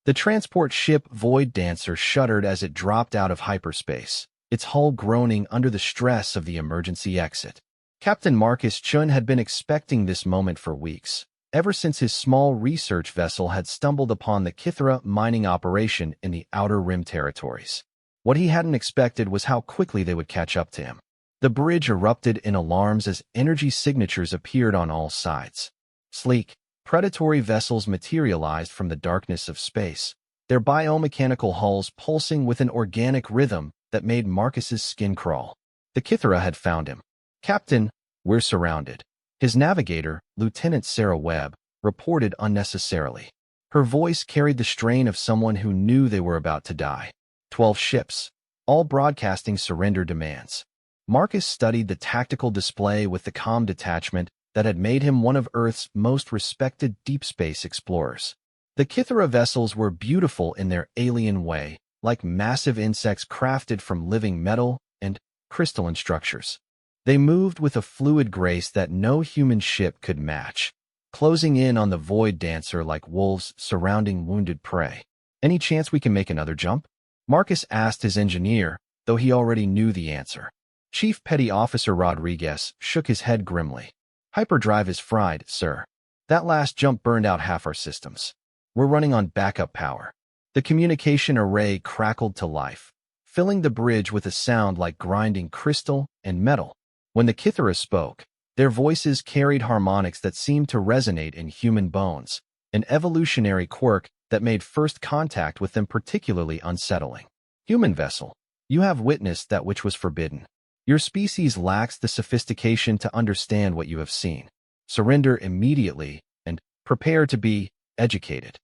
The transport ship Void Dancer shuddered as it dropped out of hyperspace, its hull groaning under the stress of the emergency exit. Captain Marcus Chun had been expecting this moment for weeks, ever since his small research vessel had stumbled upon the Kithra mining operation in the Outer Rim territories. What he hadn't expected was how quickly they would catch up to him. The bridge erupted in alarms as energy signatures appeared on all sides. Sleek, predatory vessels materialized from the darkness of space, their biomechanical hulls pulsing with an organic rhythm that made Marcus's skin crawl. The Kithra had found him. "Captain, we're surrounded," his navigator, Lieutenant Sarah Webb, reported unnecessarily. Her voice carried the strain of someone who knew they were about to die. 12 ships, all broadcasting surrender demands. Marcus studied the tactical display with the calm detachment that had made him one of Earth's most respected deep space explorers. The Kithra vessels were beautiful in their alien way, like massive insects crafted from living metal and crystalline structures. They moved with a fluid grace that no human ship could match, closing in on the Void Dancer like wolves surrounding wounded prey. "Any chance we can make another jump?" Marcus asked his engineer, though he already knew the answer. Chief Petty Officer Rodriguez shook his head grimly. "Hyperdrive is fried, sir. That last jump burned out half our systems. We're running on backup power." The communication array crackled to life, filling the bridge with a sound like grinding crystal and metal. When the Kithara spoke, their voices carried harmonics that seemed to resonate in human bones, an evolutionary quirk that made first contact with them particularly unsettling. "Human vessel, you have witnessed that which was forbidden. Your species lacks the sophistication to understand what you have seen. Surrender immediately and prepare to be educated."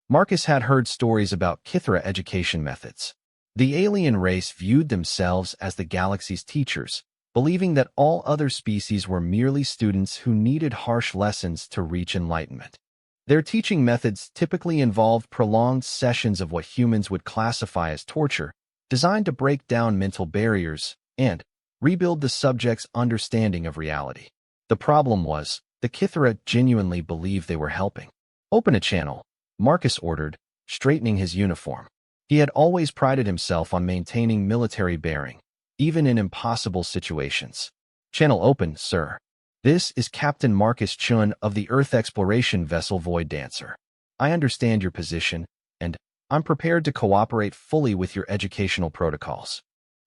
Marcus had heard stories about Kithra education methods. The alien race viewed themselves as the galaxy's teachers, believing that all other species were merely students who needed harsh lessons to reach enlightenment. Their teaching methods typically involved prolonged sessions of what humans would classify as torture, designed to break down mental barriers and rebuild the subject's understanding of reality. The problem was, the Kithra genuinely believed they were helping. "Open a channel," Marcus ordered, straightening his uniform. He had always prided himself on maintaining military bearing, even in impossible situations. "Channel open, sir. This is Captain Marcus Chun of the Earth exploration vessel Void Dancer. I understand your position, and I'm prepared to cooperate fully with your educational protocols."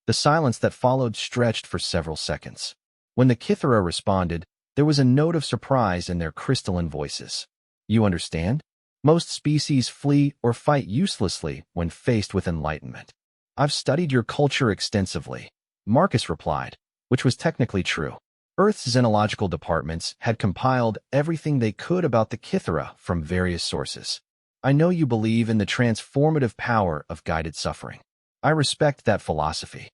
The silence that followed stretched for several seconds. When the Kithara responded, there was a note of surprise in their crystalline voices. "You understand? Most species flee or fight uselessly when faced with enlightenment. I've studied your culture extensively," Marcus replied, which was technically true. Earth's xenological departments had compiled everything they could about the Kithara from various sources. "I know you believe in the transformative power of guided suffering. I respect that philosophy."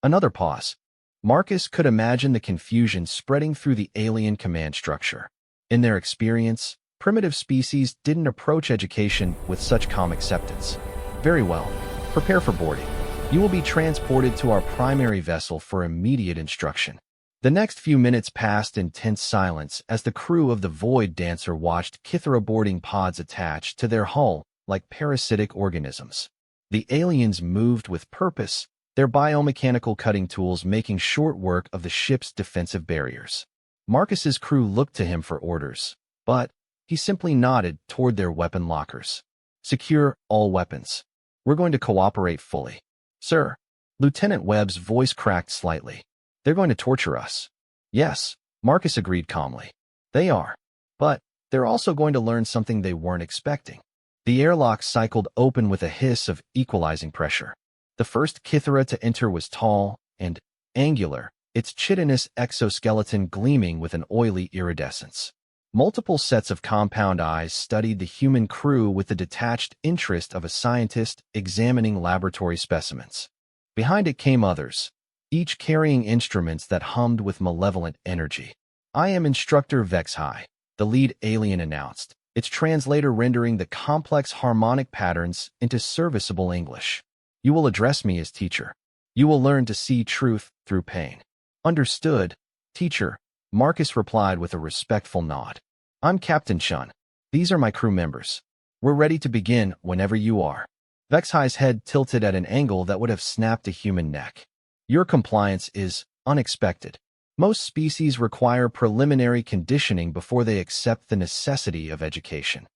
Another pause. Marcus could imagine the confusion spreading through the alien command structure. In their experience, primitive species didn't approach education with such calm acceptance. "Very well. Prepare for boarding. You will be transported to our primary vessel for immediate instruction." The next few minutes passed in tense silence as the crew of the Void Dancer watched Kithara boarding pods attached to their hull like parasitic organisms. The aliens moved with purpose, their biomechanical cutting tools making short work of the ship's defensive barriers. Marcus's crew looked to him for orders, but he simply nodded toward their weapon lockers. "Secure all weapons. We're going to cooperate fully." "Sir." Lieutenant Webb's voice cracked slightly. "They're going to torture us." "Yes," Marcus agreed calmly. "They are. But they're also going to learn something they weren't expecting." The airlock cycled open with a hiss of equalizing pressure. The first Kithara to enter was tall and angular, its chitinous exoskeleton gleaming with an oily iridescence. Multiple sets of compound eyes studied the human crew with the detached interest of a scientist examining laboratory specimens. Behind it came others, each carrying instruments that hummed with malevolent energy. "I am Instructor Vexhai," the lead alien announced, its translator rendering the complex harmonic patterns into serviceable English. "You will address me as teacher. You will learn to see truth through pain." "Understood, teacher," Marcus replied with a respectful nod. "I'm Captain Chun. These are my crew members." We're ready to begin whenever you are. Vexhi's head tilted at an angle that would have snapped a human neck. Your compliance is unexpected. Most species require preliminary conditioning before they accept the necessity of education.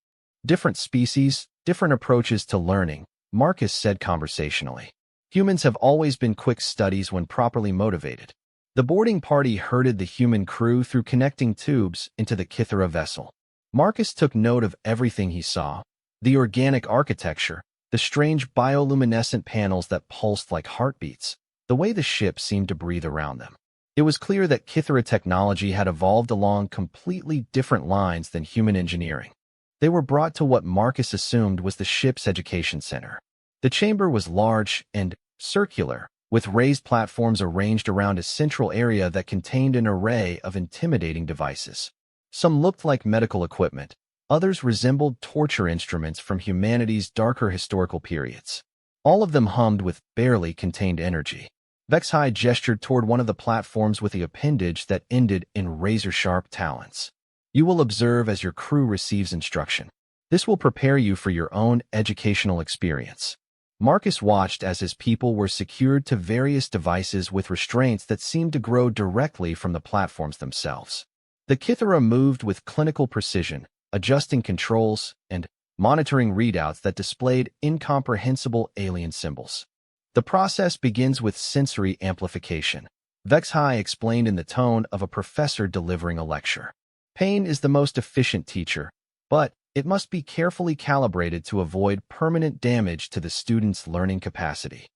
Different species, different approaches to learning, Marcus said conversationally. Humans have always been quick studies when properly motivated. The boarding party herded the human crew through connecting tubes into the Kythera vessel. Marcus took note of everything he saw: the organic architecture, the strange bioluminescent panels that pulsed like heartbeats, the way the ship seemed to breathe around them. It was clear that Kythera technology had evolved along completely different lines than human engineering. They were brought to what Marcus assumed was the ship's education center. The chamber was large and circular, with raised platforms arranged around a central area that contained an array of intimidating devices. Some looked like medical equipment, others resembled torture instruments from humanity's darker historical periods. All of them hummed with barely contained energy. Vexhi gestured toward one of the platforms with the appendage that ended in razor-sharp talons. You will observe as your crew receives instruction. This will prepare you for your own educational experience. Marcus watched as his people were secured to various devices with restraints that seemed to grow directly from the platforms themselves. The Kythera moved with clinical precision, adjusting controls and monitoring readouts that displayed incomprehensible alien symbols. The process begins with sensory amplification. Vexhi explained in the tone of a professor delivering a lecture. Pain is the most efficient teacher, but it must be carefully calibrated to avoid permanent damage to the student's learning capacity.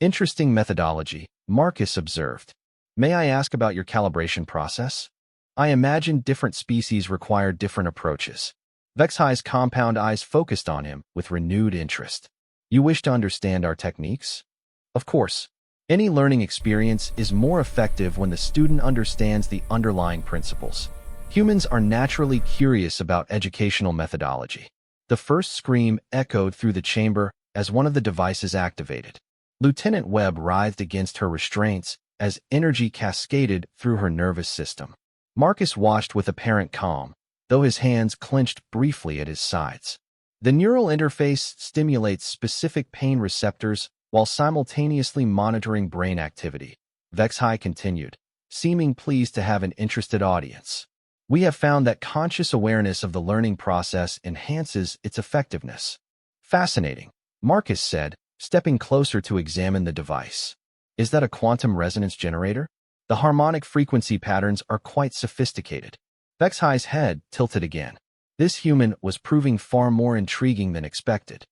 Interesting methodology, Marcus observed. May I ask about your calibration process? I imagine different species require different approaches. Vexhi's compound eyes focused on him with renewed interest. You wish to understand our techniques? Of course. Any learning experience is more effective when the student understands the underlying principles. Humans are naturally curious about educational methodology. The first scream echoed through the chamber as one of the devices activated. Lieutenant Webb writhed against her restraints as energy cascaded through her nervous system. Marcus watched with apparent calm, though his hands clenched briefly at his sides. The neural interface stimulates specific pain receptors while simultaneously monitoring brain activity. Vexhi continued, seeming pleased to have an interested audience. We have found that conscious awareness of the learning process enhances its effectiveness. Fascinating, Marcus said, stepping closer to examine the device. Is that a quantum resonance generator? The harmonic frequency patterns are quite sophisticated. Vexhi's head tilted again. This human was proving far more intriguing than expected.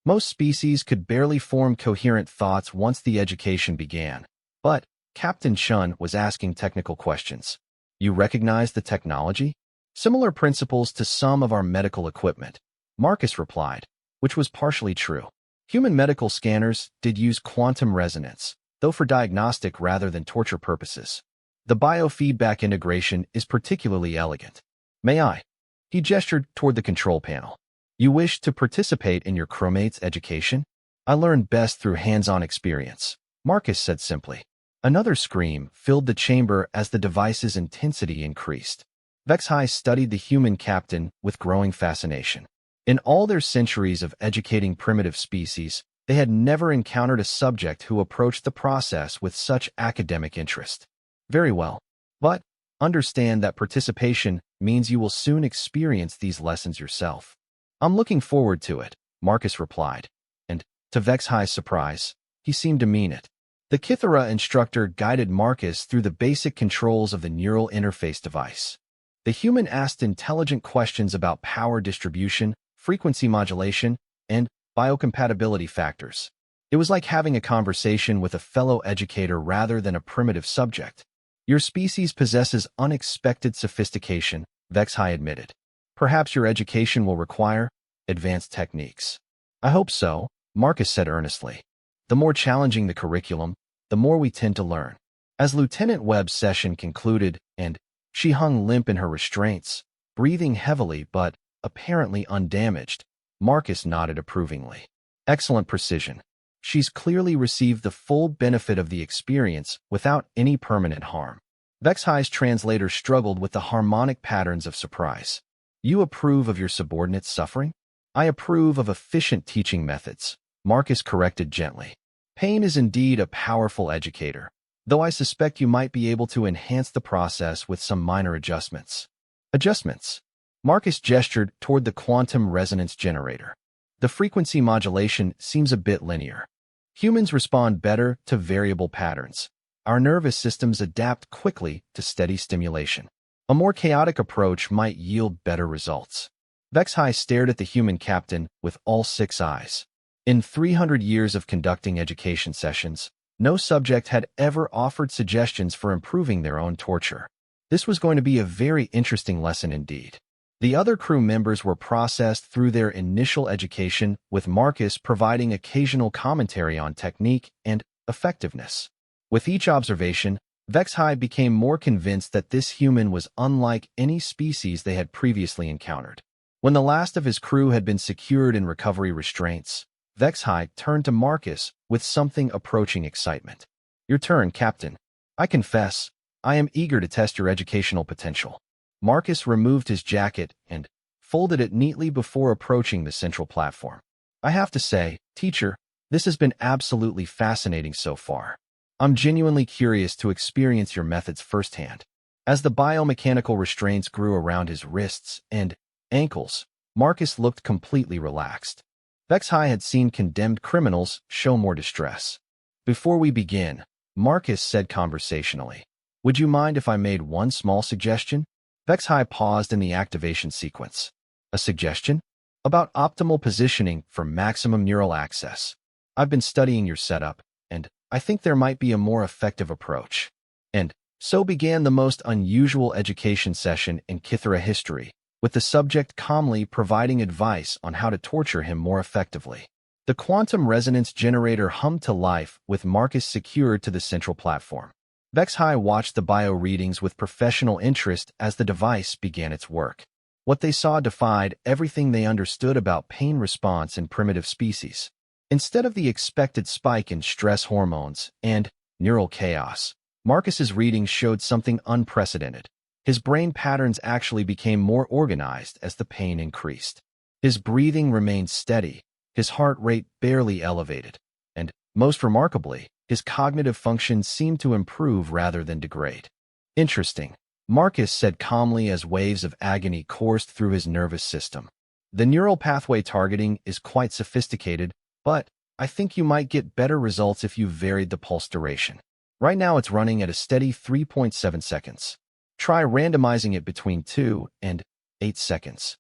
Most species could barely form coherent thoughts once the education began, but Captain Chun was asking technical questions. You recognize the technology? Similar principles to some of our medical equipment, Marcus replied, which was partially true. Human medical scanners did use quantum resonance, though for diagnostic rather than torture purposes. The biofeedback integration is particularly elegant. May I? He gestured toward the control panel. You wish to participate in your crewmate's education? I learn best through hands-on experience, Marcus said simply. Another scream filled the chamber as the device's intensity increased. Vexhi studied the human captain with growing fascination. In all their centuries of educating primitive species, they had never encountered a subject who approached the process with such academic interest. Very well, but understand that participation means you will soon experience these lessons yourself. I'm looking forward to it, Marcus replied, and, to Vexhi's surprise, he seemed to mean it. The Kythera instructor guided Marcus through the basic controls of the neural interface device. The human asked intelligent questions about power distribution, frequency modulation, and biocompatibility factors. It was like having a conversation with a fellow educator rather than a primitive subject. Your species possesses unexpected sophistication, Vexhi admitted. Perhaps your education will require advanced techniques. I hope so, Marcus said earnestly. The more challenging the curriculum, the more we tend to learn. As Lieutenant Webb's session concluded and she hung limp in her restraints, breathing heavily but apparently undamaged, Marcus nodded approvingly. Excellent precision. She's clearly received the full benefit of the experience without any permanent harm. Vexhi's translator struggled with the harmonic patterns of surprise. You approve of your subordinate's suffering? I approve of efficient teaching methods, Marcus corrected gently. Pain is indeed a powerful educator, though I suspect you might be able to enhance the process with some minor adjustments. Adjustments? Marcus gestured toward the quantum resonance generator. The frequency modulation seems a bit linear. Humans respond better to variable patterns. Our nervous systems adapt quickly to steady stimulation. A more chaotic approach might yield better results. Vexhai stared at the human captain with all 6 eyes. In 300 years of conducting education sessions, no subject had ever offered suggestions for improving their own torture. This was going to be a very interesting lesson indeed. The other crew members were processed through their initial education, with Marcus providing occasional commentary on technique and effectiveness. With each observation, Vexhai became more convinced that this human was unlike any species they had previously encountered. When the last of his crew had been secured in recovery restraints, Vexhai turned to Marcus with something approaching excitement. Your turn, Captain. I confess, I am eager to test your educational potential. Marcus removed his jacket and folded it neatly before approaching the central platform. I have to say, teacher, this has been absolutely fascinating so far. I'm genuinely curious to experience your methods firsthand. As the biomechanical restraints grew around his wrists and ankles, Marcus looked completely relaxed. Vexhai had seen condemned criminals show more distress. Before we begin, Marcus said conversationally, would you mind if I made one small suggestion? Vexhai paused in the activation sequence. A suggestion? About optimal positioning for maximum neural access. I've been studying your setup, and I think there might be a more effective approach. And so began the most unusual education session in Kithara history, with the subject calmly providing advice on how to torture him more effectively. The quantum resonance generator hummed to life with Marcus secured to the central platform. Vexhai watched the bio readings with professional interest as the device began its work. What they saw defied everything they understood about pain response in primitive species. Instead of the expected spike in stress hormones and neural chaos, Marcus's readings showed something unprecedented. His brain patterns actually became more organized as the pain increased. His breathing remained steady, his heart rate barely elevated, and, most remarkably, his cognitive functions seemed to improve rather than degrade. Interesting, Marcus said calmly as waves of agony coursed through his nervous system. The neural pathway targeting is quite sophisticated, but I think you might get better results if you varied the pulse duration. Right now it's running at a steady 3.7 seconds. Try randomizing it between 2 and 8 seconds.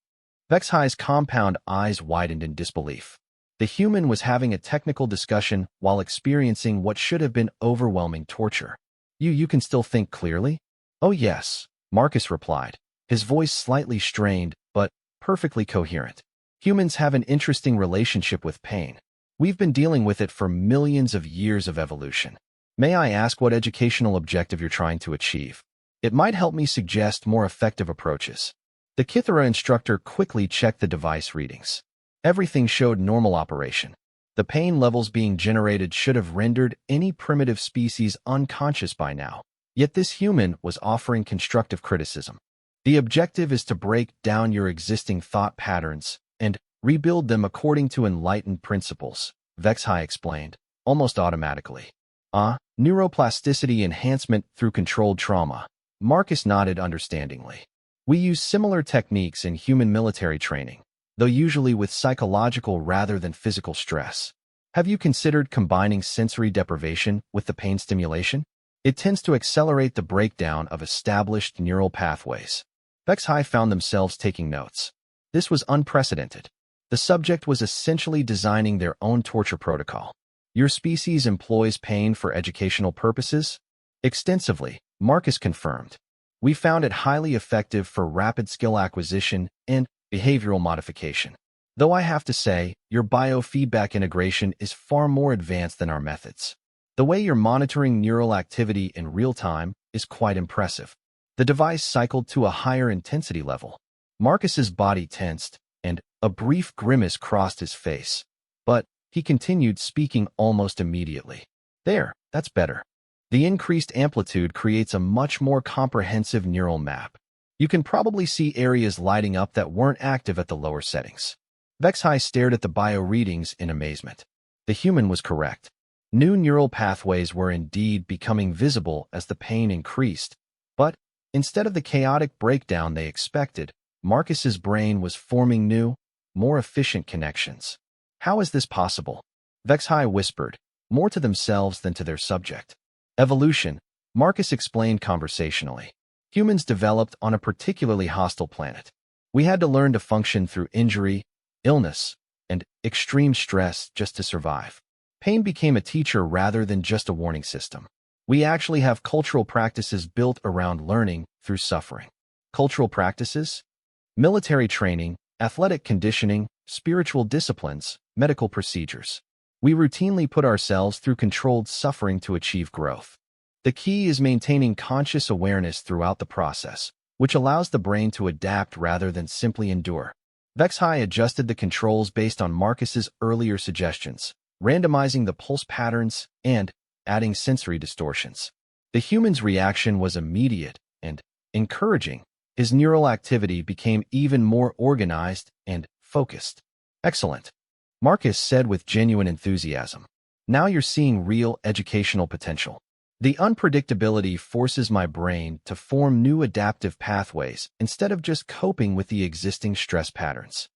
Vexhai's compound eyes widened in disbelief. The human was having a technical discussion while experiencing what should have been overwhelming torture. You can still think clearly? Oh yes, Marcus replied, his voice slightly strained, but perfectly coherent. Humans have an interesting relationship with pain. We've been dealing with it for millions of years of evolution. May I ask what educational objective you're trying to achieve? It might help me suggest more effective approaches. The Kithara instructor quickly checked the device readings. Everything showed normal operation. The pain levels being generated should have rendered any primitive species unconscious by now. Yet this human was offering constructive criticism. The objective is to break down your existing thought patterns and rebuild them according to enlightened principles, Vexhai explained, almost automatically. Neuroplasticity enhancement through controlled trauma. Marcus nodded understandingly. We use similar techniques in human military training, though usually with psychological rather than physical stress. Have you considered combining sensory deprivation with the pain stimulation? It tends to accelerate the breakdown of established neural pathways. Vexhai found themselves taking notes. This was unprecedented. The subject was essentially designing their own torture protocol. Your species employs pain for educational purposes? Extensively, Marcus confirmed. We found it highly effective for rapid skill acquisition and behavioral modification. Though I have to say, your biofeedback integration is far more advanced than our methods. The way you're monitoring neural activity in real time is quite impressive. The device cycled to a higher intensity level. Marcus's body tensed, and a brief grimace crossed his face. But he continued speaking almost immediately. There, that's better. The increased amplitude creates a much more comprehensive neural map. You can probably see areas lighting up that weren't active at the lower settings. Vexhai stared at the bio readings in amazement. The human was correct. New neural pathways were indeed becoming visible as the pain increased, but instead of the chaotic breakdown they expected, Marcus's brain was forming new, more efficient connections. How is this possible? Vexhai whispered, more to themselves than to their subject. Evolution, Marcus explained conversationally. Humans developed on a particularly hostile planet. We had to learn to function through injury, illness, and extreme stress just to survive. Pain became a teacher rather than just a warning system. We actually have cultural practices built around learning through suffering. Cultural practices? Military training, athletic conditioning, spiritual disciplines, medical procedures. We routinely put ourselves through controlled suffering to achieve growth. The key is maintaining conscious awareness throughout the process, which allows the brain to adapt rather than simply endure. Vexhai adjusted the controls based on Marcus's earlier suggestions, randomizing the pulse patterns and adding sensory distortions. The human's reaction was immediate and encouraging. His neural activity became even more organized and focused. Excellent, Marcus said with genuine enthusiasm. Now you're seeing real educational potential. The unpredictability forces my brain to form new adaptive pathways instead of just coping with the existing stress patterns.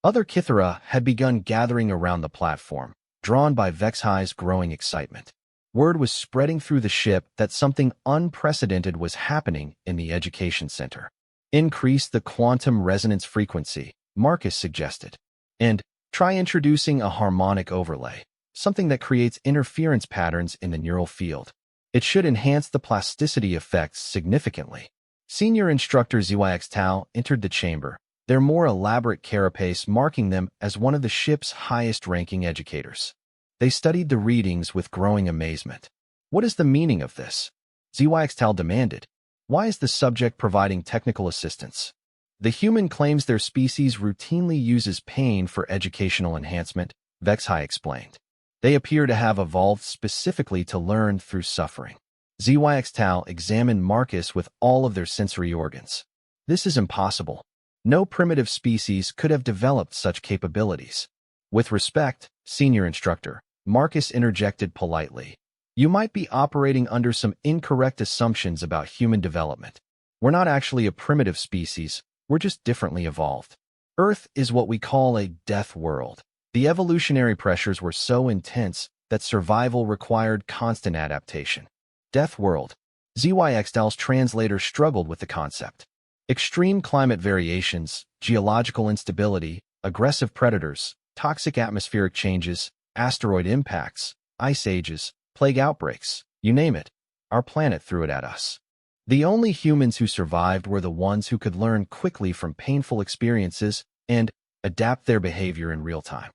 Other Kithara had begun gathering around the platform, drawn by Vexhai's growing excitement. Word was spreading through the ship that something unprecedented was happening in the education center. Increase the quantum resonance frequency, Marcus suggested. And try introducing a harmonic overlay, something that creates interference patterns in the neural field. It should enhance the plasticity effects significantly. Senior instructor ZYX Tao entered the chamber, their more elaborate carapace marking them as one of the ship's highest-ranking educators. They studied the readings with growing amazement. What is the meaning of this? ZYX Tao demanded. Why is the subject providing technical assistance? The human claims their species routinely uses pain for educational enhancement, Vexhai explained. They appear to have evolved specifically to learn through suffering. ZYX Tao examined Marcus with all of their sensory organs. This is impossible. No primitive species could have developed such capabilities. With respect, senior instructor, Marcus interjected politely. You might be operating under some incorrect assumptions about human development. We're not actually a primitive species, we're just differently evolved. Earth is what we call a death world. The evolutionary pressures were so intense that survival required constant adaptation. Death world. ZYXDAL's translator struggled with the concept. Extreme climate variations, geological instability, aggressive predators, toxic atmospheric changes, asteroid impacts, ice ages, plague outbreaks, you name it. Our planet threw it at us. The only humans who survived were the ones who could learn quickly from painful experiences and adapt their behavior in real time.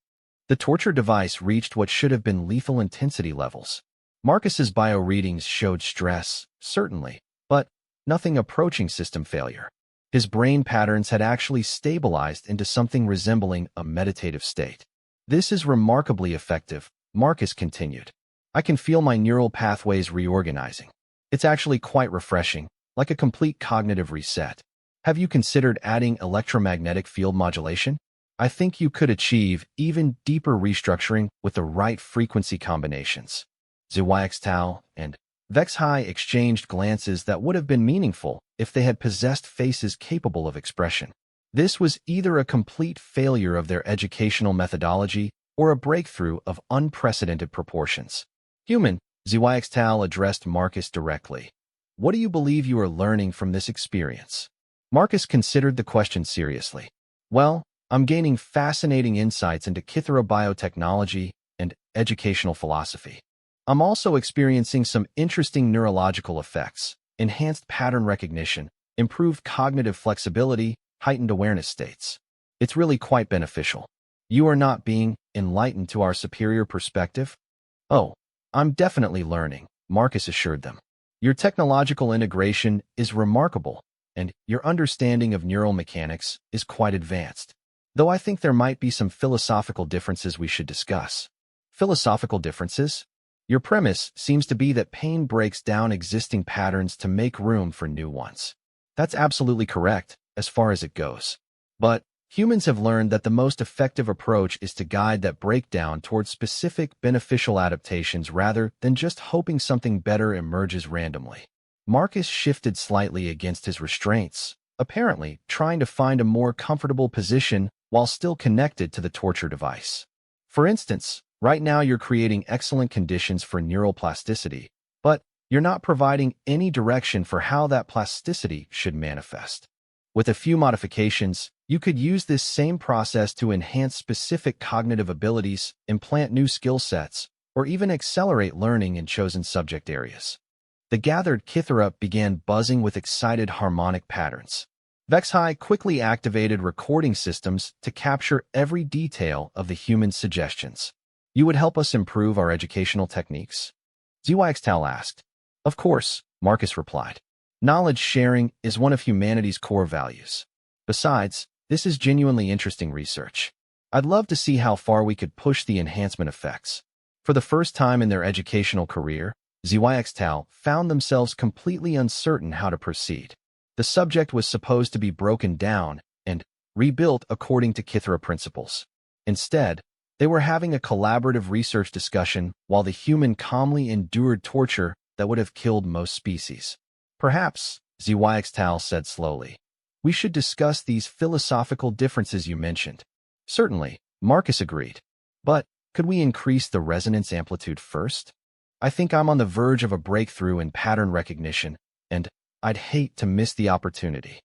The torture device reached what should have been lethal intensity levels. Marcus's bio readings showed stress, certainly, but nothing approaching system failure. His brain patterns had actually stabilized into something resembling a meditative state. This is remarkably effective, Marcus continued. I can feel my neural pathways reorganizing. It's actually quite refreshing, like a complete cognitive reset. Have you considered adding electromagnetic field modulation? I think you could achieve even deeper restructuring with the right frequency combinations. ZYX Tao and Vexhai exchanged glances that would have been meaningful if they had possessed faces capable of expression. This was either a complete failure of their educational methodology or a breakthrough of unprecedented proportions. Human, ZYX Tao addressed Marcus directly. What do you believe you are learning from this experience? Marcus considered the question seriously. Well, I'm gaining fascinating insights into Kithara biotechnology and educational philosophy. I'm also experiencing some interesting neurological effects, enhanced pattern recognition, improved cognitive flexibility, heightened awareness states. It's really quite beneficial. You are not being enlightened to our superior perspective? Oh, I'm definitely learning, Marcus assured them. Your technological integration is remarkable, and your understanding of neural mechanics is quite advanced. Though I think there might be some philosophical differences we should discuss. Philosophical differences? Your premise seems to be that pain breaks down existing patterns to make room for new ones. That's absolutely correct, as far as it goes. But Humans have learned that the most effective approach is to guide that breakdown towards specific beneficial adaptations rather than just hoping something better emerges randomly. Marcus shifted slightly against his restraints, apparently trying to find a more comfortable position while still connected to the torture device. For instance, right now you're creating excellent conditions for neural plasticity, but you're not providing any direction for how that plasticity should manifest. With a few modifications, you could use this same process to enhance specific cognitive abilities, implant new skill sets, or even accelerate learning in chosen subject areas. The gathered Kithara began buzzing with excited harmonic patterns. HFY quickly activated recording systems to capture every detail of the human suggestions. You would help us improve our educational techniques? HFY asked. Of course, Marcus replied. Knowledge sharing is one of humanity's core values. Besides, this is genuinely interesting research. I'd love to see how far we could push the enhancement effects. For the first time in their educational career, HFY found themselves completely uncertain how to proceed. The subject was supposed to be broken down and rebuilt according to Kithara principles. Instead, they were having a collaborative research discussion while the human calmly endured torture that would have killed most species. Perhaps, HFY said slowly, we should discuss these philosophical differences you mentioned. Certainly, Marcus agreed. But could we increase the resonance amplitude first? I think I'm on the verge of a breakthrough in pattern recognition, and I'd hate to miss the opportunity.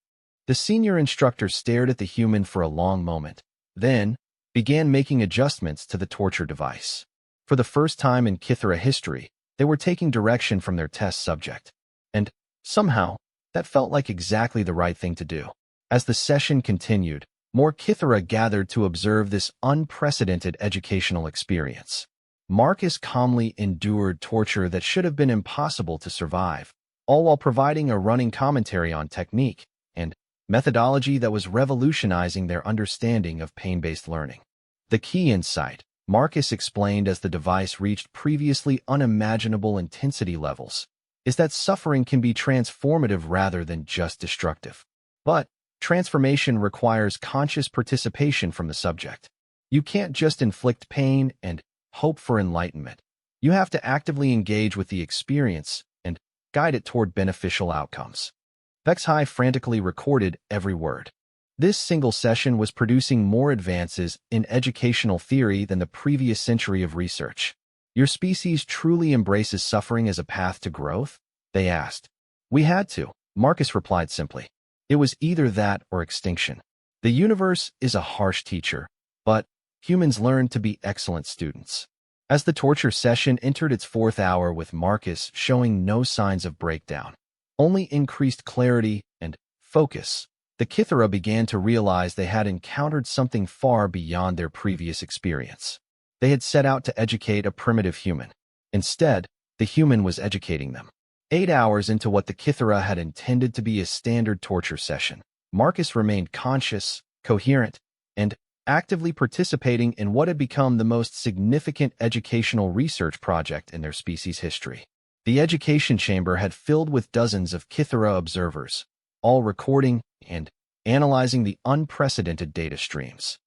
The senior instructor stared at the human for a long moment, then began making adjustments to the torture device. For the first time in Kithara history, they were taking direction from their test subject. And somehow, that felt like exactly the right thing to do. As the session continued, more Kithara gathered to observe this unprecedented educational experience. Marcus calmly endured torture that should have been impossible to survive, all while providing a running commentary on technique and methodology that was revolutionizing their understanding of pain-based learning. The key insight, Marcus explained as the device reached previously unimaginable intensity levels, is that suffering can be transformative rather than just destructive. But transformation requires conscious participation from the subject. You can't just inflict pain and hope for enlightenment. You have to actively engage with the experience and guide it toward beneficial outcomes. HFY frantically recorded every word. This single session was producing more advances in educational theory than the previous century of research. Your species truly embraces suffering as a path to growth? They asked. We had to, Marcus replied simply. It was either that or extinction. The universe is a harsh teacher, but humans learn to be excellent students. As the torture session entered its fourth hour with Marcus showing no signs of breakdown, only increased clarity and focus, the Kithara began to realize they had encountered something far beyond their previous experience. They had set out to educate a primitive human. Instead, the human was educating them. 8 hours into what the Kithara had intended to be a standard torture session, Marcus remained conscious, coherent, and actively participating in what had become the most significant educational research project in their species' history. The education chamber had filled with dozens of Kithara observers, all recording and analyzing the unprecedented data streams.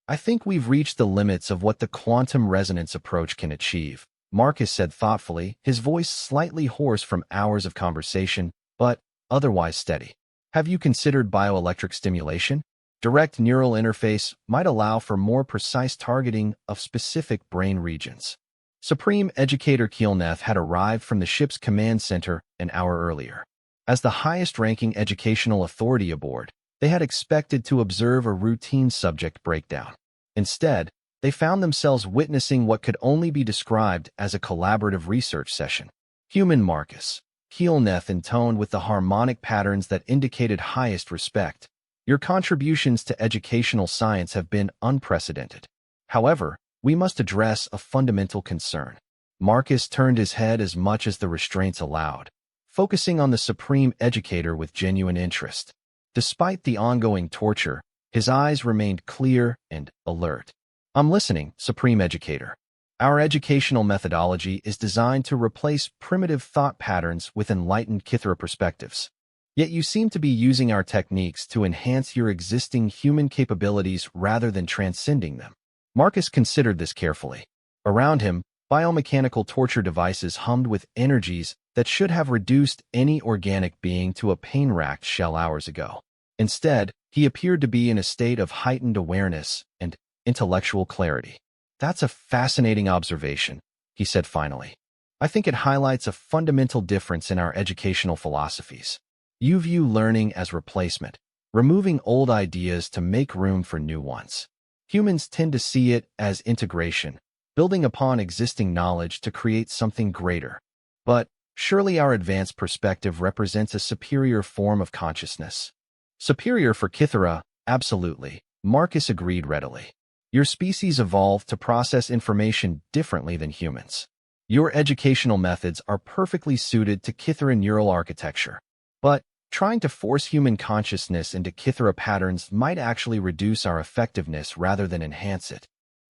I think we've reached the limits of what the quantum resonance approach can achieve, Marcus said thoughtfully, his voice slightly hoarse from hours of conversation, but otherwise steady. Have you considered bioelectric stimulation? Direct neural interface might allow for more precise targeting of specific brain regions. Supreme Educator Keelneth had arrived from the ship's command center an hour earlier. As the highest-ranking educational authority aboard, they had expected to observe a routine subject breakdown. Instead, they found themselves witnessing what could only be described as a collaborative research session. Human Marcus, Keelneth intoned with the harmonic patterns that indicated highest respect. Your contributions to educational science have been unprecedented. However, we must address a fundamental concern. Marcus turned his head as much as the restraints allowed, focusing on the Supreme Educator with genuine interest. Despite the ongoing torture, his eyes remained clear and alert. I'm listening, Supreme Educator. Our educational methodology is designed to replace primitive thought patterns with enlightened Kithara perspectives. Yet you seem to be using our techniques to enhance your existing human capabilities rather than transcending them. Marcus considered this carefully. Around him, biomechanical torture devices hummed with energies that should have reduced any organic being to a pain-racked shell hours ago. Instead, he appeared to be in a state of heightened awareness and intellectual clarity. "That's a fascinating observation," he said finally. "I think it highlights a fundamental difference in our educational philosophies. You view learning as replacement, removing old ideas to make room for new ones. Humans tend to see it as integration, building upon existing knowledge to create something greater. But surely our advanced perspective represents a superior form of consciousness." "Superior for Kythera, absolutely," Marcus agreed readily. "Your species evolved to process information differently than humans. Your educational methods are perfectly suited to Kythera neural architecture. But trying to force human consciousness into Kythera patterns might actually reduce our effectiveness rather than enhance it."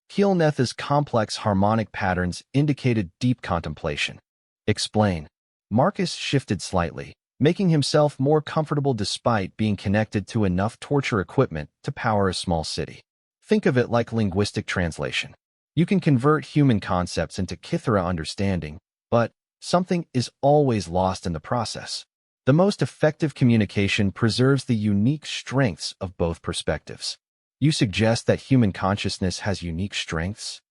Keelneth's complex harmonic patterns indicated deep contemplation. "Explain." Marcus shifted slightly, making himself more comfortable despite being connected to enough torture equipment to power a small city. "Think of it like linguistic translation. You can convert human concepts into Kythera understanding, but something is always lost in the process. The most effective communication preserves the unique strengths of both perspectives." "You suggest that human consciousness has unique strengths?"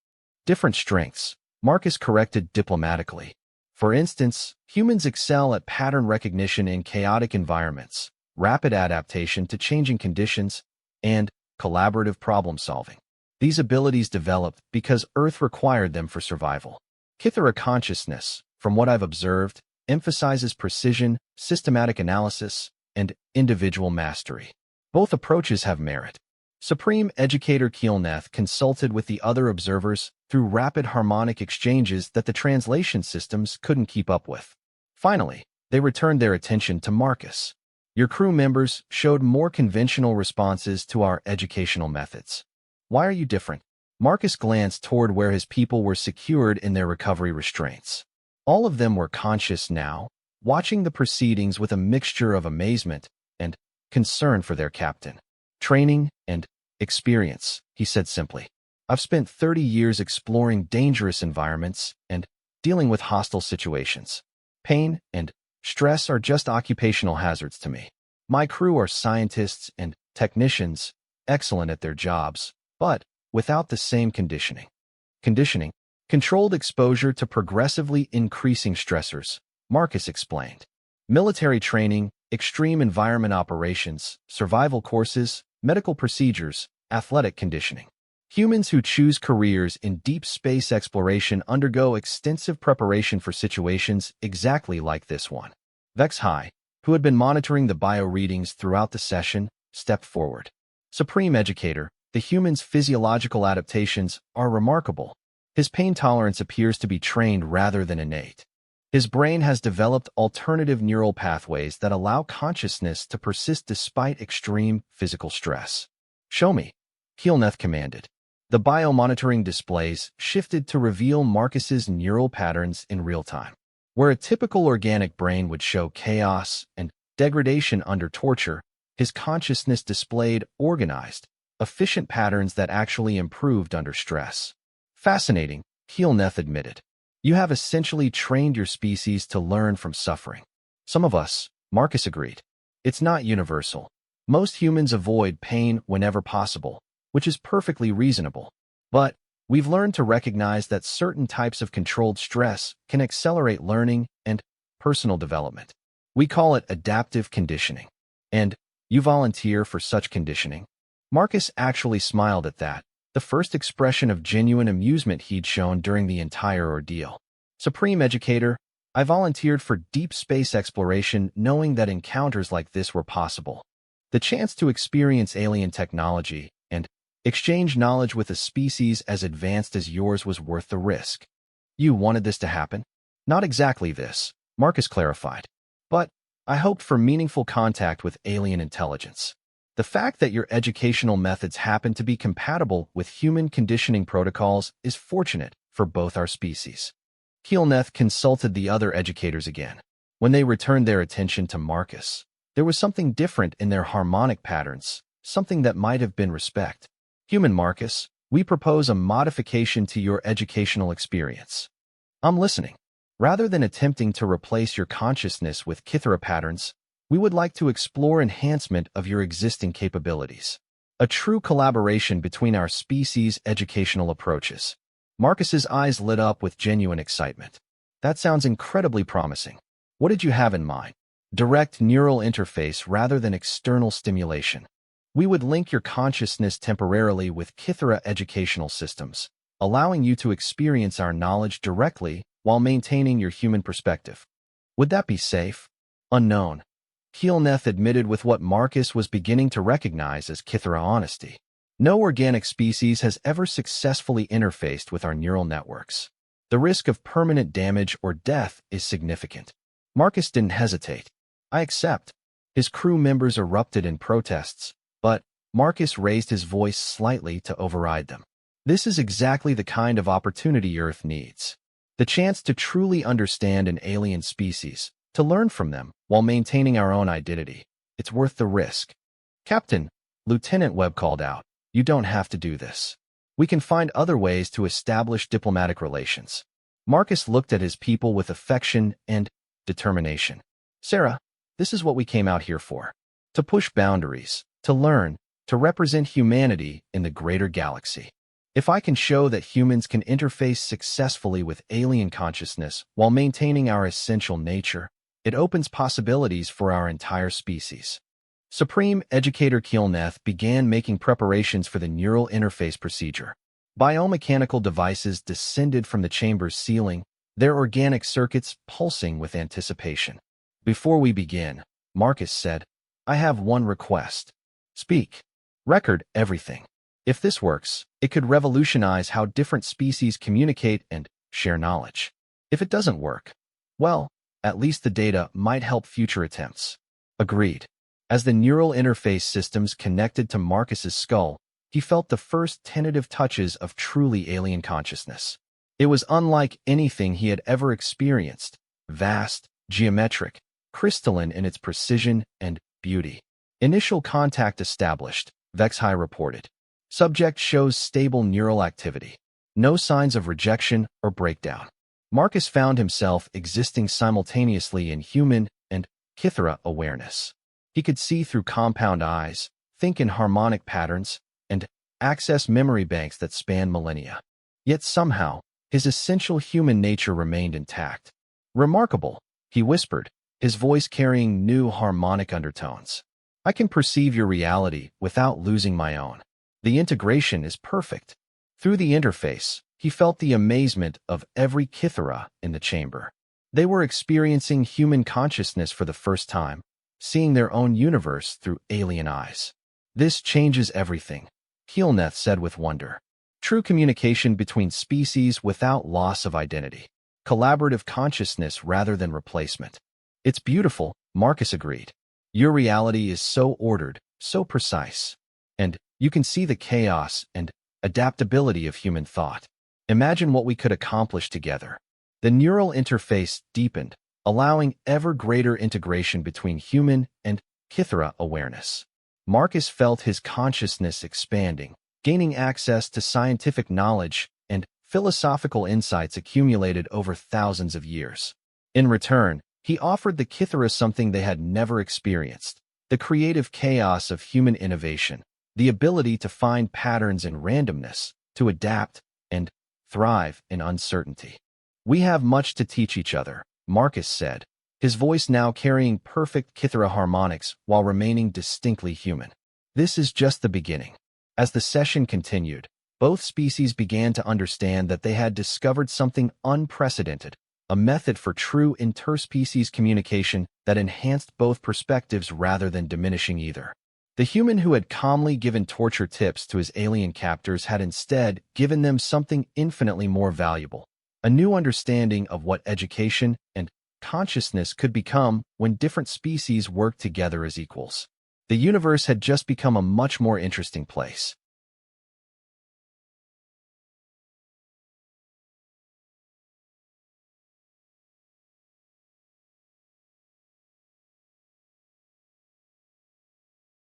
"Different strengths," Marcus corrected diplomatically. "For instance, humans excel at pattern recognition in chaotic environments, rapid adaptation to changing conditions, and collaborative problem-solving. These abilities developed because Earth required them for survival. Kythera consciousness, from what I've observed, emphasizes precision, systematic analysis, and individual mastery. Both approaches have merit." Supreme Educator Keelneth consulted with the other observers through rapid harmonic exchanges that the translation systems couldn't keep up with. Finally, they returned their attention to Marcus. "Your crew members showed more conventional responses to our educational methods. Why are you different?" Marcus glanced toward where his people were secured in their recovery restraints. All of them were conscious now, watching the proceedings with a mixture of amazement and concern for their captain. "Training and experience," he said simply. "I've spent 30 years exploring dangerous environments and dealing with hostile situations. Pain and stress are just occupational hazards to me. My crew are scientists and technicians, excellent at their jobs, but without the same conditioning." "Conditioning?" "Controlled exposure to progressively increasing stressors," Marcus explained. "Military training, extreme environment operations, survival courses, medical procedures, athletic conditioning. Humans who choose careers in deep space exploration undergo extensive preparation for situations exactly like this one." Vex High, who had been monitoring the bio readings throughout the session, stepped forward. "Supreme Educator, the human's physiological adaptations are remarkable. His pain tolerance appears to be trained rather than innate. His brain has developed alternative neural pathways that allow consciousness to persist despite extreme physical stress." "Show me," Keelneth commanded. The biomonitoring displays shifted to reveal Marcus's neural patterns in real time. Where a typical organic brain would show chaos and degradation under torture, his consciousness displayed organized, efficient patterns that actually improved under stress. "Fascinating," Keelneth admitted. "You have essentially trained your species to learn from suffering." "Some of us," Marcus agreed. "It's not universal. Most humans avoid pain whenever possible, which is perfectly reasonable. But we've learned to recognize that certain types of controlled stress can accelerate learning and personal development. We call it adaptive conditioning. And you volunteer for such conditioning?" Marcus actually smiled at that, the first expression of genuine amusement he'd shown during the entire ordeal. "Supreme Educator, I volunteered for deep space exploration knowing that encounters like this were possible. The chance to experience alien technology and exchange knowledge with a species as advanced as yours was worth the risk." "You wanted this to happen?" "Not exactly this," Marcus clarified. "But I hoped for meaningful contact with alien intelligence. The fact that your educational methods happen to be compatible with human conditioning protocols is fortunate for both our species." Keelneth consulted the other educators again. When they returned their attention to Marcus, There was something different in their harmonic patterns, something that might have been respect. Human Marcus, we propose a modification to your educational experience. I'm listening. Rather than attempting to replace your consciousness with Kithara patterns, we would like to explore enhancement of your existing capabilities. A true collaboration between our species' educational approaches. Marcus's eyes lit up with genuine excitement. That sounds incredibly promising. What did you have in mind? Direct neural interface rather than external stimulation. We would link your consciousness temporarily with Kithara educational systems, allowing you to experience our knowledge directly while maintaining your human perspective. Would that be safe? Unknown. Keelneth admitted with what Marcus was beginning to recognize as Kithara honesty. No organic species has ever successfully interfaced with our neural networks. The risk of permanent damage or death is significant. Marcus didn't hesitate. I accept. His crew members erupted in protests, but Marcus raised his voice slightly to override them. This is exactly the kind of opportunity Earth needs. The chance to truly understand an alien species, to learn from them while maintaining our own identity. It's worth the risk. Captain, Lieutenant Webb called out, you don't have to do this. We can find other ways to establish diplomatic relations. Marcus looked at his people with affection and determination. Sarah, this is what we came out here for. To push boundaries, to learn, to represent humanity in the greater galaxy. If I can show that humans can interface successfully with alien consciousness while maintaining our essential nature, it opens possibilities for our entire species. Supreme Educator Keelneth began making preparations for the neural interface procedure. Biomechanical devices descended from the chamber's ceiling, their organic circuits pulsing with anticipation. Before we begin, Marcus said, I have one request. Speak. Record everything. If this works, it could revolutionize how different species communicate and share knowledge. If it doesn't work, well, at least the data might help future attempts. Agreed. As the neural interface systems connected to Marcus's skull, he felt the first tentative touches of truly alien consciousness. It was unlike anything he had ever experienced, vast, geometric, crystalline in its precision and beauty. Initial contact established, Vexhai reported. Subject shows stable neural activity. No signs of rejection or breakdown. Marcus found himself existing simultaneously in human and Kithara awareness. He could see through compound eyes, think in harmonic patterns, and access memory banks that span millennia. Yet somehow, his essential human nature remained intact. Remarkable, he whispered, his voice carrying new harmonic undertones. I can perceive your reality without losing my own. The integration is perfect. Through the interface, he felt the amazement of every Kithara in the chamber. They were experiencing human consciousness for the first time, seeing their own universe through alien eyes. This changes everything, Keelneth said with wonder. True communication between species without loss of identity. Collaborative consciousness rather than replacement. It's beautiful, Marcus agreed. Your reality is so ordered, so precise. And you can see the chaos and adaptability of human thought. Imagine what we could accomplish together. The neural interface deepened, allowing ever greater integration between human and Kithara awareness. Marcus felt his consciousness expanding, gaining access to scientific knowledge and philosophical insights accumulated over thousands of years. In return, he offered the Kithara something they had never experienced, the creative chaos of human innovation, the ability to find patterns in randomness, to adapt, and thrive in uncertainty. We have much to teach each other, Marcus said, his voice now carrying perfect Kithara harmonics while remaining distinctly human. This is just the beginning. As the session continued, both species began to understand that they had discovered something unprecedented, a method for true interspecies communication that enhanced both perspectives rather than diminishing either. The human who had calmly given torture tips to his alien captors had instead given them something infinitely more valuable, a new understanding of what education and consciousness could become when different species worked together as equals. The universe had just become a much more interesting place.